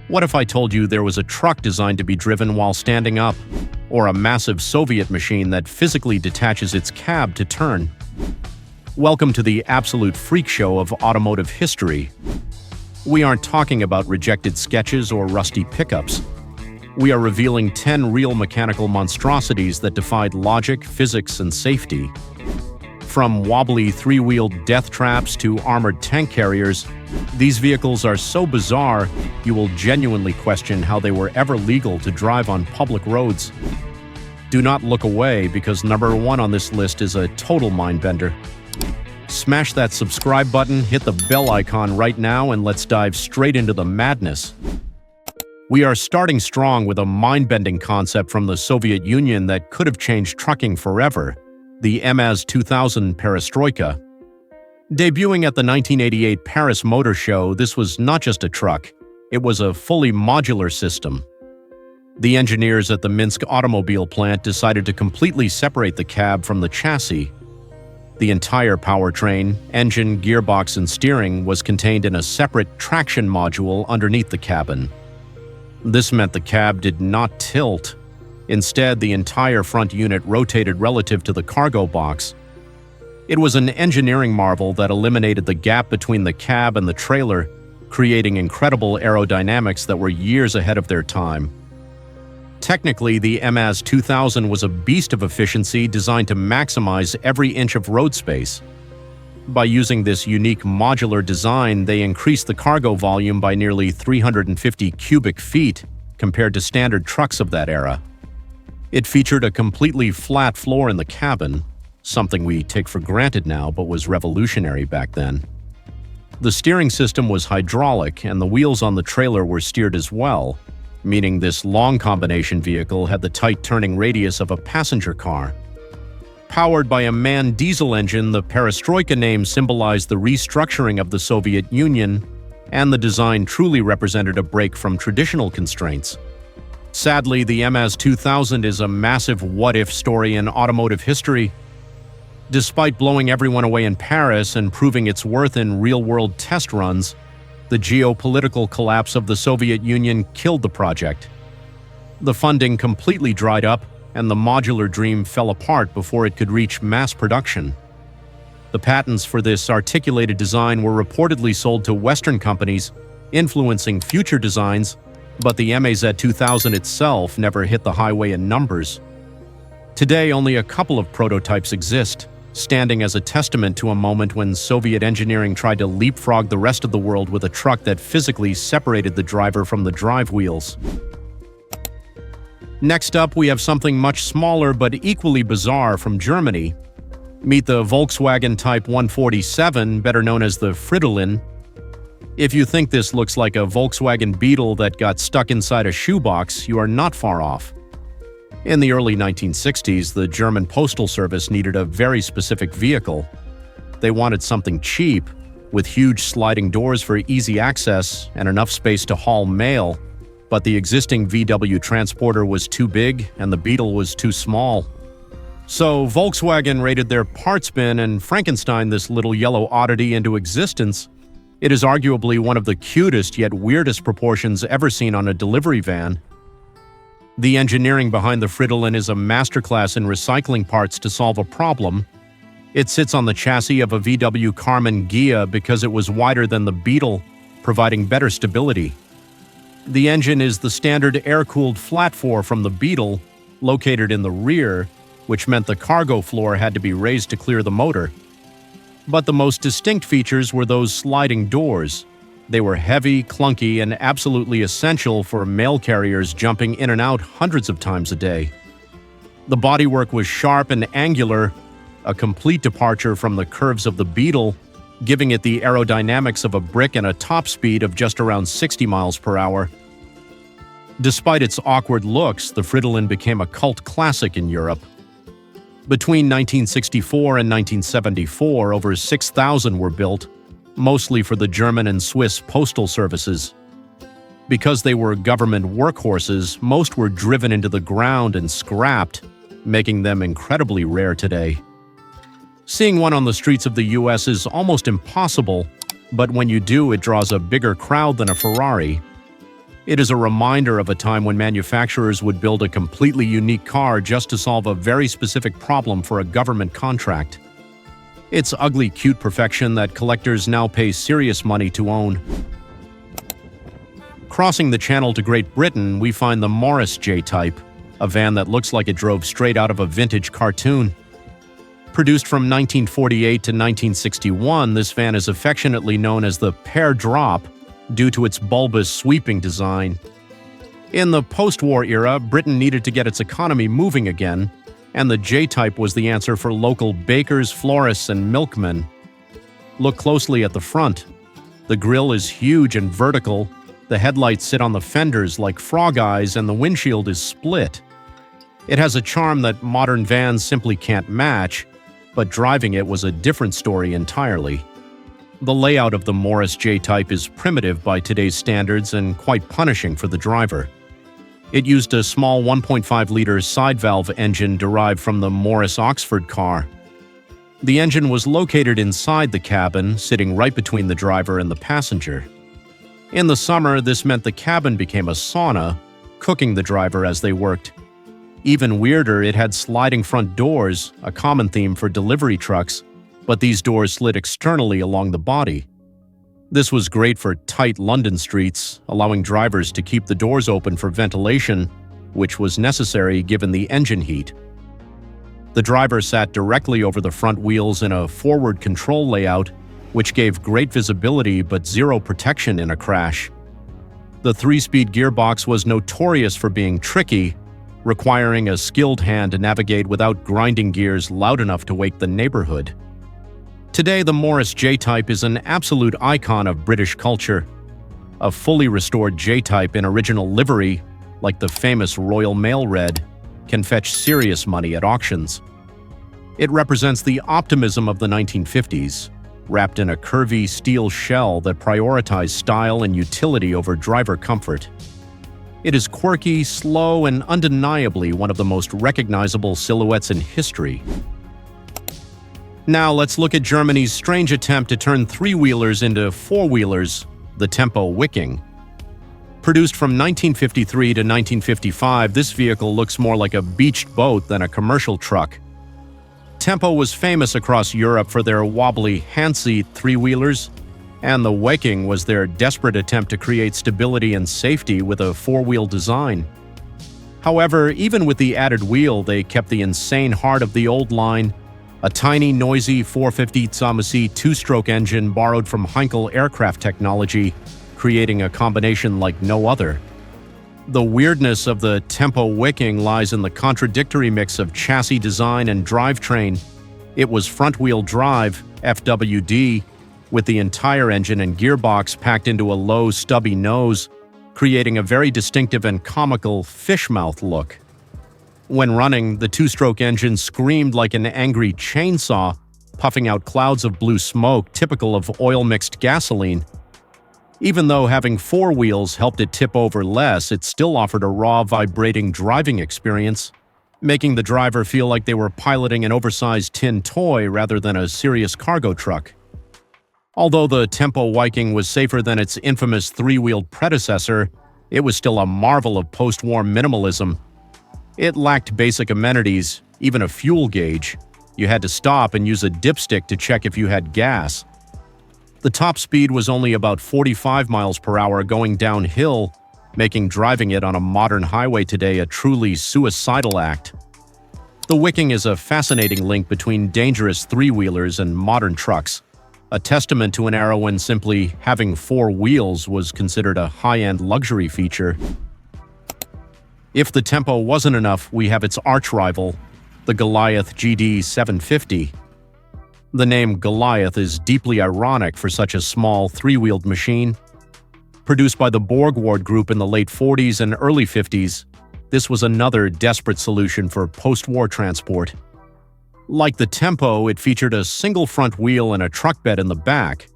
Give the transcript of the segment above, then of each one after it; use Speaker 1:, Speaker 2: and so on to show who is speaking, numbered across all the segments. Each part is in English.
Speaker 1: What if I told you there was a truck designed to be driven while standing up, or a massive Soviet machine that physically detaches its cab to turn? Welcome to the absolute freak show of automotive history. We aren't talking about rejected sketches or rusty pickups. We are revealing 10 real mechanical monstrosities that defied logic, physics, and safety. From wobbly three-wheeled death traps to armored tank carriers, these vehicles are so bizarre, you will genuinely question how they were ever legal to drive on public roads. Do not look away, because number one on this list is a total mind-bender. Smash that subscribe button, hit the bell icon right now, and let's dive straight into the madness. We are starting strong with a mind-bending concept from the Soviet Union that could have changed trucking forever: the MAZ 2000 Perestroika. Debuting at the 1988 Paris Motor Show, this was not just a truck, it was a fully modular system. The engineers at the Minsk automobile plant decided to completely separate the cab from the chassis. The entire powertrain, engine, gearbox, and steering was contained in a separate traction module underneath the cabin. This meant the cab did not tilt. Instead, the entire front unit rotated relative to the cargo box. It was an engineering marvel that eliminated the gap between the cab and the trailer, creating incredible aerodynamics that were years ahead of their time. Technically, the MAZ 2000 was a beast of efficiency designed to maximize every inch of road space. By using this unique modular design, they increased the cargo volume by nearly 350 cubic feet compared to standard trucks of that era. It featured a completely flat floor in the cabin, something we take for granted now but was revolutionary back then. The steering system was hydraulic, and the wheels on the trailer were steered as well, meaning this long combination vehicle had the tight turning radius of a passenger car. Powered by a manned diesel engine, the Perestroika name symbolized the restructuring of the Soviet Union, and the design truly represented a break from traditional constraints. Sadly, the MAZ 2000 is a massive what-if story in automotive history. Despite blowing everyone away in Paris and proving its worth in real-world test runs, the geopolitical collapse of the Soviet Union killed the project. The funding completely dried up, and the modular dream fell apart before it could reach mass production. The patents for this articulated design were reportedly sold to Western companies, influencing future designs, but the MAZ 2000 itself never hit the highway in numbers. Today, only a couple of prototypes exist, standing as a testament to a moment when Soviet engineering tried to leapfrog the rest of the world with a truck that physically separated the driver from the drive wheels. Next up, we have something much smaller but equally bizarre from Germany. Meet the Volkswagen Type 147, better known as the Fridolin. If you think this looks like a Volkswagen Beetle that got stuck inside a shoebox, you are not far off. In the early 1960s, the German Postal Service needed a very specific vehicle. They wanted something cheap, with huge sliding doors for easy access and enough space to haul mail, but the existing VW transporter was too big and the Beetle was too small. So Volkswagen raided their parts bin and Frankensteined this little yellow oddity into existence. It is arguably one of the cutest yet weirdest proportions ever seen on a delivery van. The engineering behind the Fridolin is a masterclass in recycling parts to solve a problem. It sits on the chassis of a VW Karmann Ghia because it was wider than the Beetle, providing better stability. The engine is the standard air-cooled flat-four from the Beetle, located in the rear, which meant the cargo floor had to be raised to clear the motor. But the most distinct features were those sliding doors. They were heavy, clunky, and absolutely essential for mail carriers jumping in and out hundreds of times a day. The bodywork was sharp and angular, a complete departure from the curves of the Beetle, giving it the aerodynamics of a brick and a top speed of just around 60 miles per hour. Despite its awkward looks, the Fridolin became a cult classic in Europe. Between 1964 and 1974, over 6,000 were built, mostly for the German and Swiss postal services. Because they were government workhorses, most were driven into the ground and scrapped, making them incredibly rare today. Seeing one on the streets of the US is almost impossible, but when you do, it draws a bigger crowd than a Ferrari. It is a reminder of a time when manufacturers would build a completely unique car just to solve a very specific problem for a government contract. It's ugly, cute perfection that collectors now pay serious money to own. Crossing the channel to Great Britain, we find the Morris J-Type, a van that looks like it drove straight out of a vintage cartoon. Produced from 1948 to 1961, this van is affectionately known as the Pear Drop due to its bulbous, sweeping design. In the post-war era, Britain needed to get its economy moving again, and the J-Type was the answer for local bakers, florists, and milkmen. Look closely at the front. The grille is huge and vertical, the headlights sit on the fenders like frog eyes, and the windshield is split. It has a charm that modern vans simply can't match, but driving it was a different story entirely. The layout of the Morris J-Type is primitive by today's standards and quite punishing for the driver. It used a small 1.5-liter side-valve engine derived from the Morris Oxford car. The engine was located inside the cabin, sitting right between the driver and the passenger. In the summer, this meant the cabin became a sauna, cooking the driver as they worked. Even weirder, it had sliding front doors, a common theme for delivery trucks, but these doors slid externally along the body. This was great for tight London streets, allowing drivers to keep the doors open for ventilation, which was necessary given the engine heat. The driver sat directly over the front wheels in a forward control layout, which gave great visibility but zero protection in a crash. The 3-speed gearbox was notorious for being tricky, requiring a skilled hand to navigate without grinding gears loud enough to wake the neighborhood. Today, the Morris J-Type is an absolute icon of British culture. A fully restored J-Type in original livery, like the famous Royal Mail Red, can fetch serious money at auctions. It represents the optimism of the 1950s, wrapped in a curvy steel shell that prioritized style and utility over driver comfort. It is quirky, slow, and undeniably one of the most recognizable silhouettes in history. Now let's look at Germany's strange attempt to turn three-wheelers into four-wheelers, the Tempo Wiking. Produced from 1953 to 1955, this vehicle looks more like a beached boat than a commercial truck. Tempo was famous across Europe for their wobbly handseat three-wheelers, and the Wagon was their desperate attempt to create stability and safety with a four-wheel design. However, even with the added wheel, they kept the insane heart of the old line, a tiny, noisy 450 Zamacy two-stroke engine borrowed from Heinkel aircraft technology, creating a combination like no other. The weirdness of the Tempo Wiking lies in the contradictory mix of chassis design and drivetrain. It was front-wheel drive, FWD, with the entire engine and gearbox packed into a low, stubby nose, creating a very distinctive and comical fish-mouth look. When running, the two-stroke engine screamed like an angry chainsaw, puffing out clouds of blue smoke typical of oil-mixed gasoline. Even though having four wheels helped it tip over less, it still offered a raw, vibrating driving experience, making the driver feel like they were piloting an oversized tin toy rather than a serious cargo truck. Although the Tempo Wiking was safer than its infamous three-wheeled predecessor, it was still a marvel of post-war minimalism. It lacked basic amenities, even a fuel gauge. You had to stop and use a dipstick to check if you had gas. The top speed was only about 45 miles per hour going downhill, making driving it on a modern highway today a truly suicidal act. The Wiking is a fascinating link between dangerous three-wheelers and modern trucks, a testament to an era when simply having four wheels was considered a high-end luxury feature. If the Tempo wasn't enough, we have its arch-rival, the Goliath GD 750. The name Goliath is deeply ironic for such a small, three-wheeled machine. Produced by the Borgward Group in the late 40s and early 50s, this was another desperate solution for post-war transport. Like the Tempo, it featured a single front wheel and a truck bed in the back.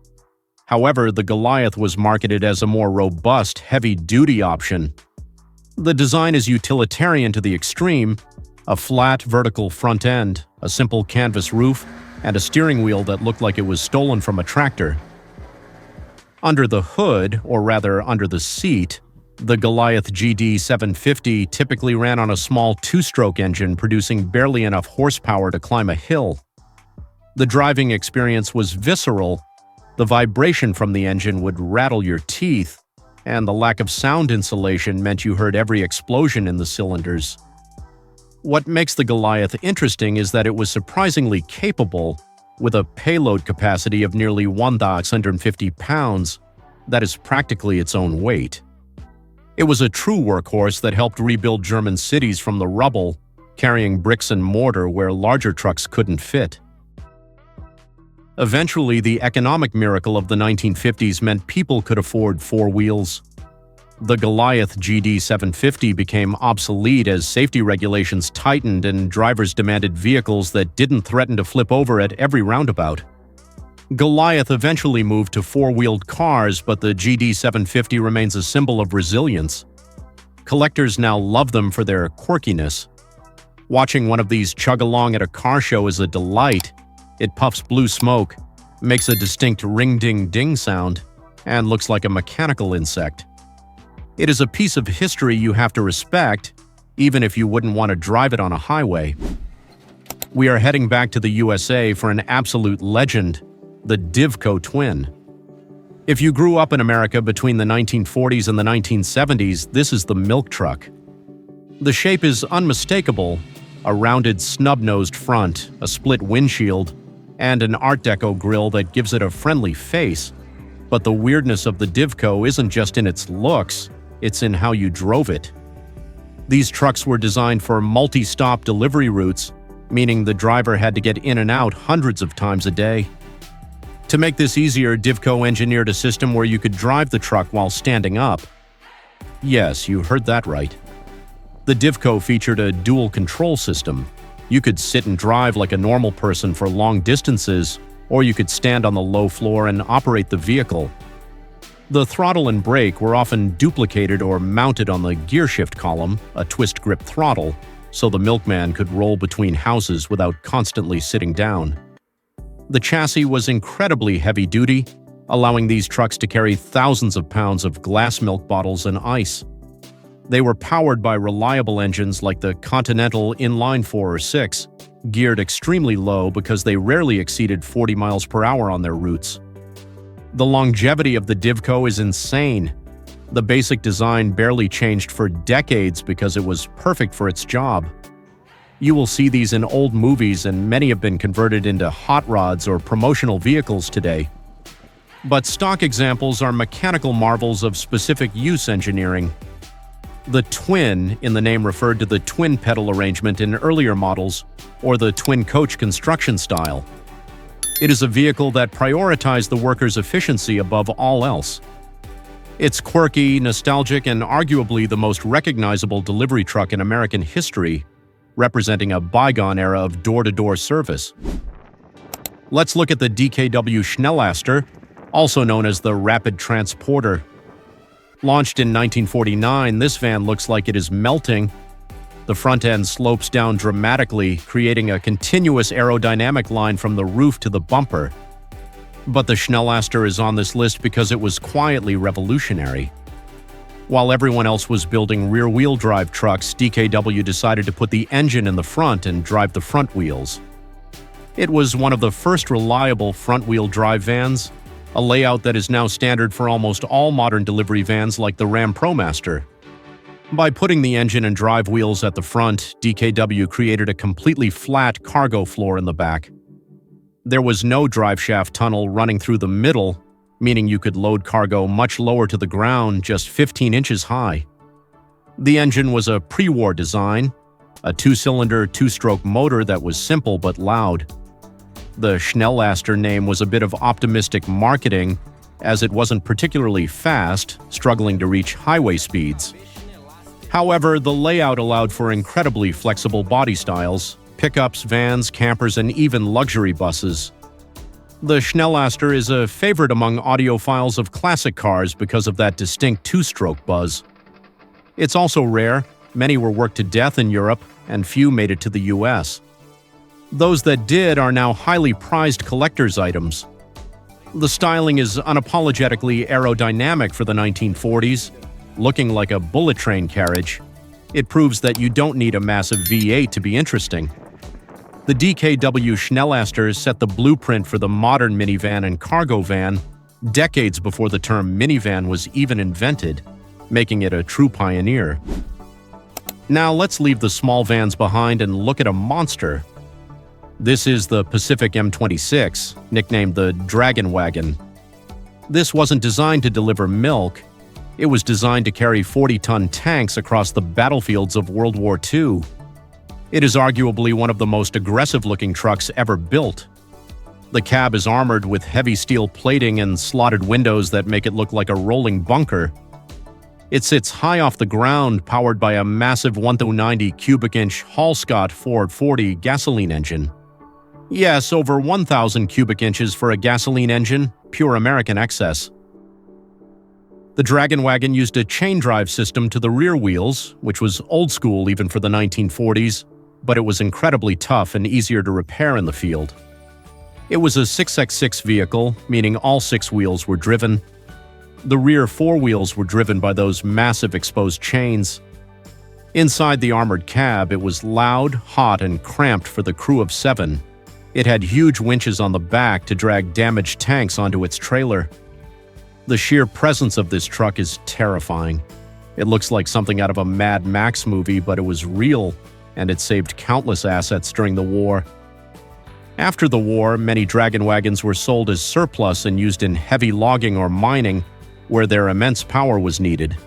Speaker 1: However, the Goliath was marketed as a more robust, heavy-duty option. The design is utilitarian to the extreme: a flat, vertical front end, a simple canvas roof, and a steering wheel that looked like it was stolen from a tractor. Under the hood, or rather under the seat, The Goliath GD750 typically ran on a small two-stroke engine, producing barely enough horsepower to climb a hill. The driving experience was visceral. The vibration from the engine would rattle your teeth, and the lack of sound insulation meant you heard every explosion in the cylinders. What makes the Goliath interesting is that it was surprisingly capable, with a payload capacity of nearly 1,650 pounds. That is practically its own weight. It was a true workhorse that helped rebuild German cities from the rubble, carrying bricks and mortar where larger trucks couldn't fit. Eventually, the economic miracle of the 1950s meant people could afford four wheels. The Goliath GD750 became obsolete as safety regulations tightened and drivers demanded vehicles that didn't threaten to flip over at every roundabout. Goliath eventually moved to four-wheeled cars, but the GD750 remains a symbol of resilience. Collectors now love them for their quirkiness. Watching one of these chug along at a car show is a delight. It puffs blue smoke, makes a distinct ring-ding-ding sound, and looks like a mechanical insect. It is a piece of history you have to respect, even if you wouldn't want to drive it on a highway. We are heading back to the USA for an absolute legend, the Divco Twin. If you grew up in America between the 1940s and the 1970s, this is the milk truck. The shape is unmistakable: a rounded snub-nosed front, a split windshield, and an Art Deco grille that gives it a friendly face. But the weirdness of the Divco isn't just in its looks, it's in how you drove it. These trucks were designed for multi-stop delivery routes, meaning the driver had to get in and out hundreds of times a day. To make this easier, Divco engineered a system where you could drive the truck while standing up. Yes, you heard that right. The Divco featured a dual control system. You could sit and drive like a normal person for long distances, or you could stand on the low floor and operate the vehicle. The throttle and brake were often duplicated or mounted on the gearshift column, a twist-grip throttle, so the milkman could roll between houses without constantly sitting down. The chassis was incredibly heavy-duty, allowing these trucks to carry thousands of pounds of glass milk bottles and ice. They were powered by reliable engines like the Continental Inline 4 or 6, geared extremely low because they rarely exceeded 40 miles per hour on their routes. The longevity of the Divco is insane. The basic design barely changed for decades because it was perfect for its job. You will see these in old movies, and many have been converted into hot rods or promotional vehicles today. But stock examples are mechanical marvels of specific use engineering. The twin in the name referred to the twin pedal arrangement in earlier models, or the twin coach construction style. It is a vehicle that prioritized the worker's efficiency above all else. It's quirky, nostalgic, and arguably the most recognizable delivery truck in American history, representing a bygone era of door-to-door service. Let's look at the DKW Schnelllaster, also known as the Rapid Transporter. Launched in 1949, this van looks like it is melting. The front end slopes down dramatically, creating a continuous aerodynamic line from the roof to the bumper. But the Schnelllaster is on this list because it was quietly revolutionary. While everyone else was building rear-wheel drive trucks, DKW decided to put the engine in the front and drive the front wheels. It was one of the first reliable front-wheel drive vans, a layout that is now standard for almost all modern delivery vans like the Ram ProMaster. By putting the engine and drive wheels at the front, DKW created a completely flat cargo floor in the back. There was no driveshaft tunnel running through the middle, meaning you could load cargo much lower to the ground, just 15 inches high. The engine was a pre-war design, a two-cylinder, two-stroke motor that was simple but loud. The Schnelllaster name was a bit of optimistic marketing, as it wasn't particularly fast, struggling to reach highway speeds. However, the layout allowed for incredibly flexible body styles: pickups, vans, campers, and even luxury buses. The Schnelllaster is a favorite among audiophiles of classic cars because of that distinct two-stroke buzz. It's also rare, many were worked to death in Europe, and few made it to the US. Those that did are now highly prized collector's items. The styling is unapologetically aerodynamic for the 1940s, looking like a bullet train carriage, it proves that you don't need a massive V8 to be interesting. The DKW Schnellasters set the blueprint for the modern minivan and cargo van decades before the term minivan was even invented, making it a true pioneer. Now let's leave the small vans behind and look at a monster. This is the Pacific M26, nicknamed the Dragon Wagon. This wasn't designed to deliver milk. It was designed to carry 40-ton tanks across the battlefields of World War II. It is arguably one of the most aggressive-looking trucks ever built. The cab is armored with heavy steel plating and slotted windows that make it look like a rolling bunker. It sits high off the ground, powered by a massive 190 cubic-inch Hall-Scott 440 gasoline engine. Yes, over 1,000 cubic inches for a gasoline engine, pure American excess. The Dragon Wagon used a chain drive system to the rear wheels, which was old school even for the 1940s, but it was incredibly tough and easier to repair in the field. It was a 6x6 vehicle, meaning all 6 wheels were driven. The rear 4 wheels were driven by those massive exposed chains. Inside the armored cab, it was loud, hot, and cramped for the crew of 7. It had huge winches on the back to drag damaged tanks onto its trailer. The sheer presence of this truck is terrifying. It looks like something out of a Mad Max movie, but it was real, and it saved countless assets during the war. After the war, many Dragon Wagons were sold as surplus and used in heavy logging or mining, where their immense power was needed.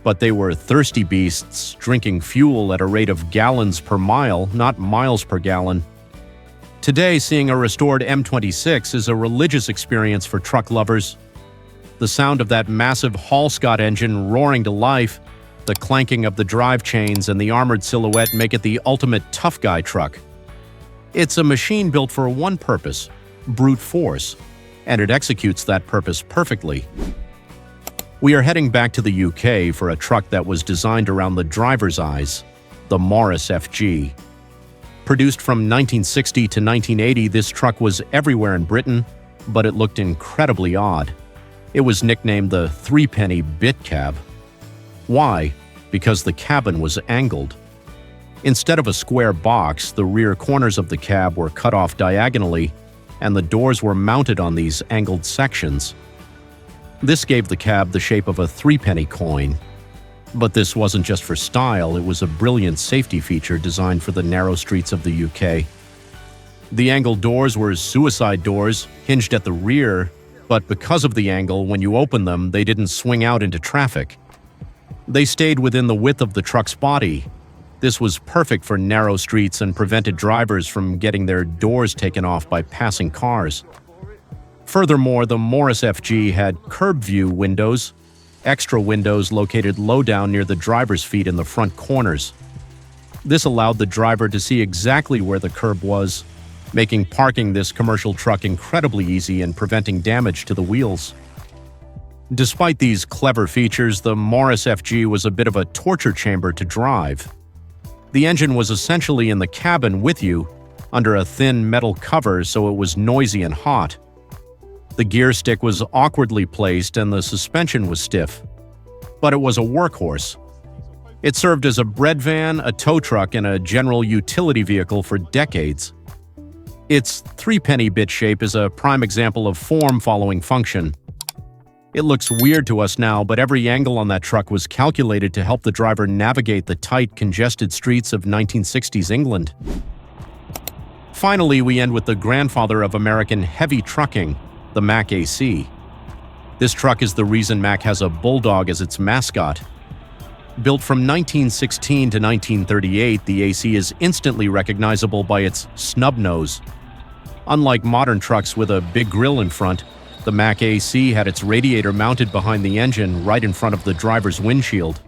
Speaker 1: But they were thirsty beasts, drinking fuel at a rate of gallons per mile, not miles per gallon. Today, seeing a restored M26 is a religious experience for truck lovers. The sound of that massive Hall-Scott engine roaring to life, the clanking of the drive chains, and the armored silhouette make it the ultimate tough guy truck. It's a machine built for one purpose: brute force, and it executes that purpose perfectly. We are heading back to the UK for a truck that was designed around the driver's eyes, the Morris FG. Produced from 1960 to 1980, this truck was everywhere in Britain, but it looked incredibly odd. It was nicknamed the Threepenny Bit cab. Why? Because the cabin was angled. Instead of a square box, the rear corners of the cab were cut off diagonally, and the doors were mounted on these angled sections. This gave the cab the shape of a threepenny coin. But this wasn't just for style, it was a brilliant safety feature designed for the narrow streets of the UK. The angled doors were suicide doors, hinged at the rear, but because of the angle, when you opened them, they didn't swing out into traffic. They stayed within the width of the truck's body. This was perfect for narrow streets and prevented drivers from getting their doors taken off by passing cars. Furthermore, the Morris FG had curb view windows, extra windows located low down near the driver's feet in the front corners. This allowed the driver to see exactly where the curb was, making parking this commercial truck incredibly easy and preventing damage to the wheels. Despite these clever features, the Morris FG was a bit of a torture chamber to drive. The engine was essentially in the cabin with you, under a thin metal cover, so it was noisy and hot. The gear stick was awkwardly placed and the suspension was stiff. But it was a workhorse. It served as a bread van, a tow truck, and a general utility vehicle for decades. Its threepenny bit shape is a prime example of form following function. It looks weird to us now, but every angle on that truck was calculated to help the driver navigate the tight, congested streets of 1960s England. Finally, we end with the grandfather of American heavy trucking, the Mack AC. This truck is the reason Mack has a Bulldog as its mascot. Built from 1916 to 1938, the AC is instantly recognizable by its snub nose. Unlike modern trucks with a big grille in front, the Mack AC had its radiator mounted behind the engine right in front of the driver's windshield.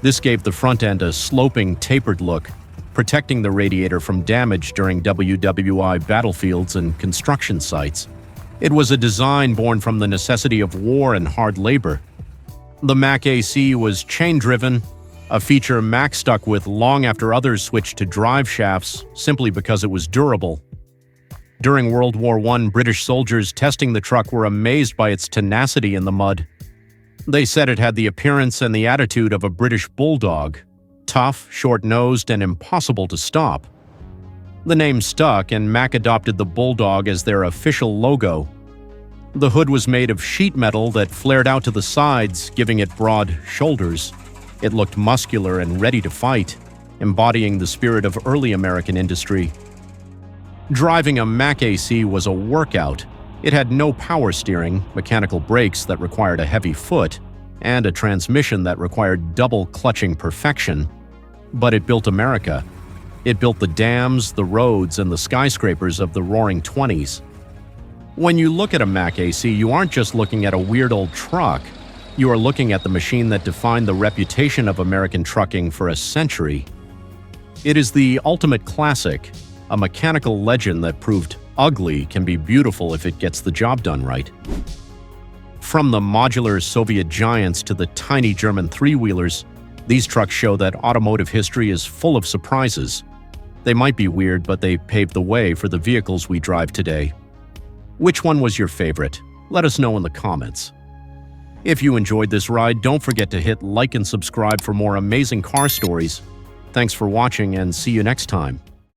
Speaker 1: This gave the front end a sloping, tapered look, protecting the radiator from damage during WWII battlefields and construction sites. It was a design born from the necessity of war and hard labor. The Mack AC was chain-driven, a feature Mack stuck with long after others switched to drive shafts simply because it was durable. During World War I, British soldiers testing the truck were amazed by its tenacity in the mud. They said it had the appearance and the attitude of a British Bulldog, tough, short-nosed, and impossible to stop. The name stuck, and Mack adopted the Bulldog as their official logo. The hood was made of sheet metal that flared out to the sides, giving it broad shoulders. It looked muscular and ready to fight, embodying the spirit of early American industry. Driving a Mack AC was a workout. It had no power steering, mechanical brakes that required a heavy foot, and a transmission that required double clutching perfection. But it built America. It built the dams, the roads, and the skyscrapers of the Roaring '20s. When you look at a Mack AC, you aren't just looking at a weird old truck. You are looking at the machine that defined the reputation of American trucking for a century. It is the ultimate classic, a mechanical legend that proved ugly can be beautiful if it gets the job done right. From the modular Soviet giants to the tiny German three-wheelers, these trucks show that automotive history is full of surprises. They might be weird, but they paved the way for the vehicles we drive today. Which one was your favorite? Let us know in the comments. If you enjoyed this ride, don't forget to hit like and subscribe for more amazing car stories. Thanks for watching, and see you next time.